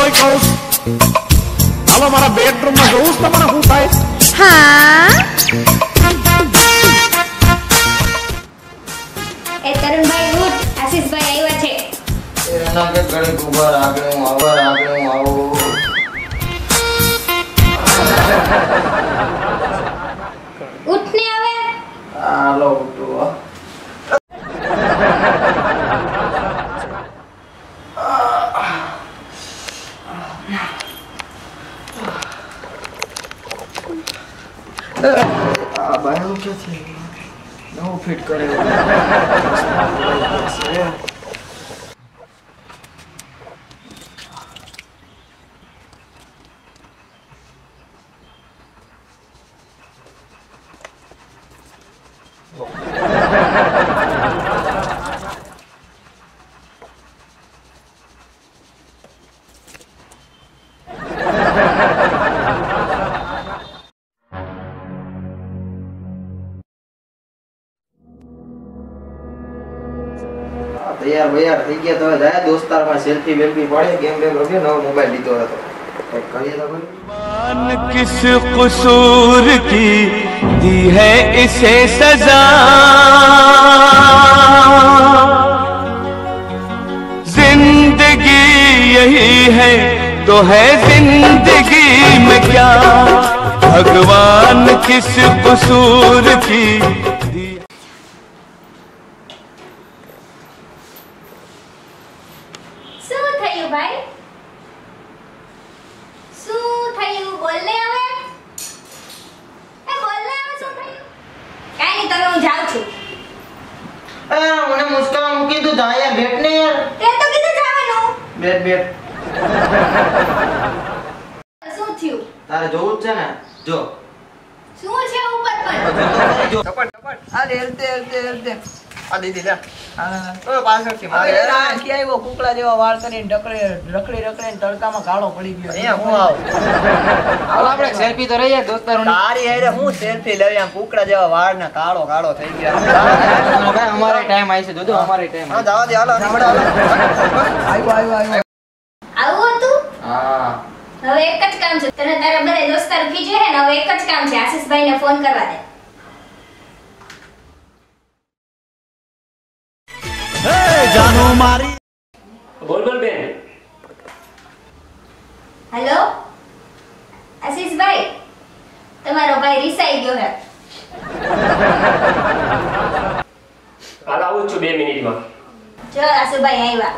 તોય કહું હાલો મારા બેડરૂમમાં જોઉં તમારે શું થાય હા એ તરુણભાઈ ઉઠ આશીષભાઈ આવ્યા છે એના કે ઘડી ઉભા આગળ હું આવું ઉઠ ને હવે હાલો ઉઠો આ બાયનું કે છે નવું ફિટ કરે तैयार भैया થઈ ગયા તો જાય દોસ્તારમાં સેલ્ફી વેલ્ફી પડે ગેમ બેમ રમ્યો નવો મોબાઈલ લીધો હતો કઈ કરીએ તો ભગવાન किस कसूर की दी है इसे सजा जिंदगी यही है तो है जिंदगी में क्या भगवान किस कसूर की મને મુસ્કાન મૂકી તું જા યાર બેટ ને યાર તે તો કીધું જવાનું બેટ શું થયું તારે જોવું જ છે ને જો શું છે ઉપર પર જો ટપટ આ હેલતે આ દીદી લે ઓય પાછળથી મારે આ કે આવ્યો કુકડા જેવા વાળ કરીને રખડી તડકામાં કાળો પડી ગયો અહીંયા હું આવ આપણે સેલ્ફી તો રહીએ દોસ્તારોની તારી હારે હું સેલ્ફી લેવી આમ કુકડા જેવા વાળ ને કાળો થઈ ગયા ભાઈ અમારો ટાઈમ આવી છે જોજો અમારો ટાઈમ હા જાવા દે હાલો આવ્યો આવું હતું હા હવે એક જ કામ છે તને તારા બધા દોસ્તાર કીજે હે ને હવે એક જ કામ છે આશીષભાઈને ફોન કરવા દે जानो मारी बोल बेन હેલો આશીષભાઈ તમારો ભાઈ રિસાઈ ગયો હે હાલ આવું છું 2 મિનિટમાં જો આશુભાઈ આવ્યા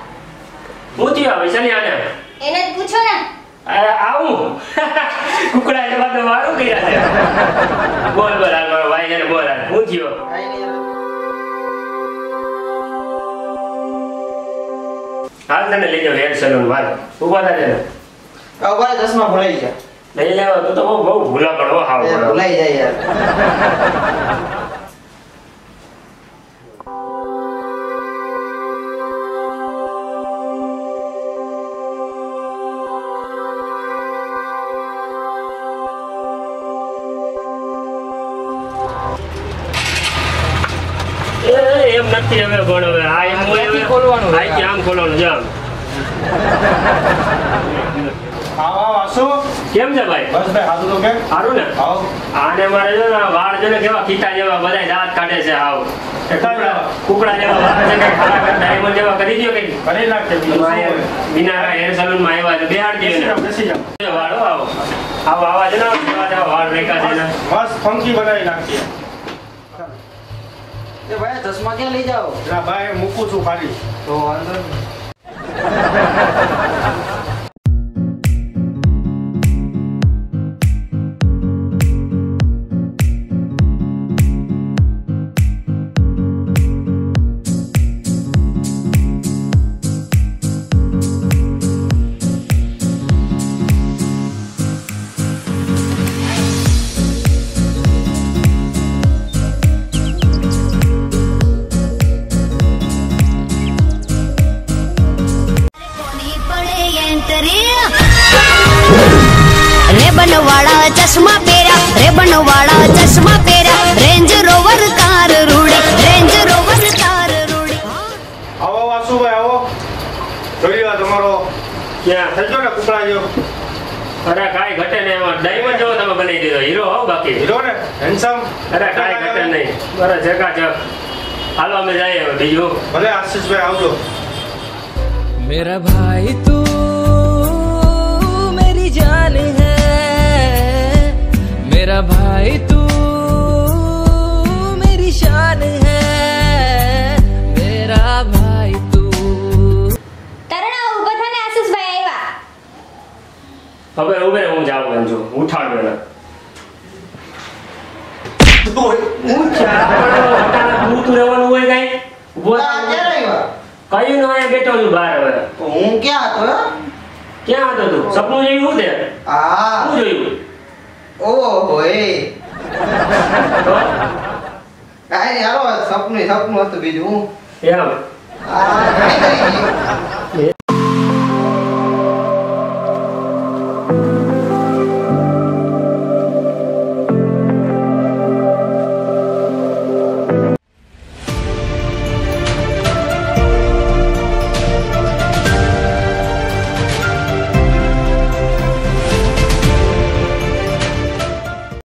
હું થયો વૈશાલી આને એને જ પૂછો ને આવું કુકડા એ વાત મારું કર્યા છે બોલ હાલ મારો ભાઈ એને બોલ હાલ હું થયો હાલ તને લઈ જાવ હેર સલૂન વાલ ઉભા થા ને ઉભા ચશ્મા ભૂલાઈ ગયા લઈ લેવા તો બહુ ભૂલા પડવો હાવ ભૂલાઈ જાય યાર એમ નથી હવે પણ હવે આ એમ ખોલવાનું આ કે આમ ખોલવાનું જામ કેમ છે ભાઈ બસ ભાઈ હાથું તો કેમ સારું ને આને મારે જો ને વાળ છે ને કેવા ખીટા જેવા બધા દાંત કાઢે છે આવ કુકડા જેવા વાળ છે કઈ ખારા ડાયમંડ જેવા કરી દો કઈ કરી નાખે બિના હેર સલૂન માં આવ્યા છે બેહાડ દે વાળો આવો આવા છે ને વાળ રેખા છે ને મસ્ત ફંકી બનાવી નાખીએ એ ભાઈ ચશ્મા ક્યાં લઈ જાઓ ના ભાઈ મૂકું છું ખાલી તો વાંધો નહીં रेबन वाला चश्मा पेरा रेंज रोवर कार रूड़ी આવો વાસુભાઈ આવો જોઈ લો તમારો ક્યાં થજો ને કુકડા જેવો અરે કાંઈ ઘટે નહીં એમાં ડાયમંડ જેવો તમે બનાવી દીધો હીરો હો બાકી હીરો ને હેન્ડસમ અરે કાંઈ ઘટે નહીં બરાબર ચકાચક હાલો અમે જઈએ હવે બીજું ભલે આશીષભાઈ આવજો मेरा भाई तू मेरी जान है मेरा भाई तू मेरी शान है मेरा भाई तू તરણા ઊભો થા ને આશીષભાઈ આવ્યા હવે ઉભે હું જાઉં ગંજો ઉઠાડો એને તું રહેવાનું હોય કઈ ઉભો ક્યારે આવ્યા? કયું નો અહીંયા બેઠો છું બહાર હવે તો હું ક્યાં હતો હે? ક્યાં હતો તું સપનું જોયું તે હા શું જોયું ઓહો એ તો કાંઈ નહીં હાલો સપનું હતું બીજું હું એમ આ ઘણી કરી ગયું.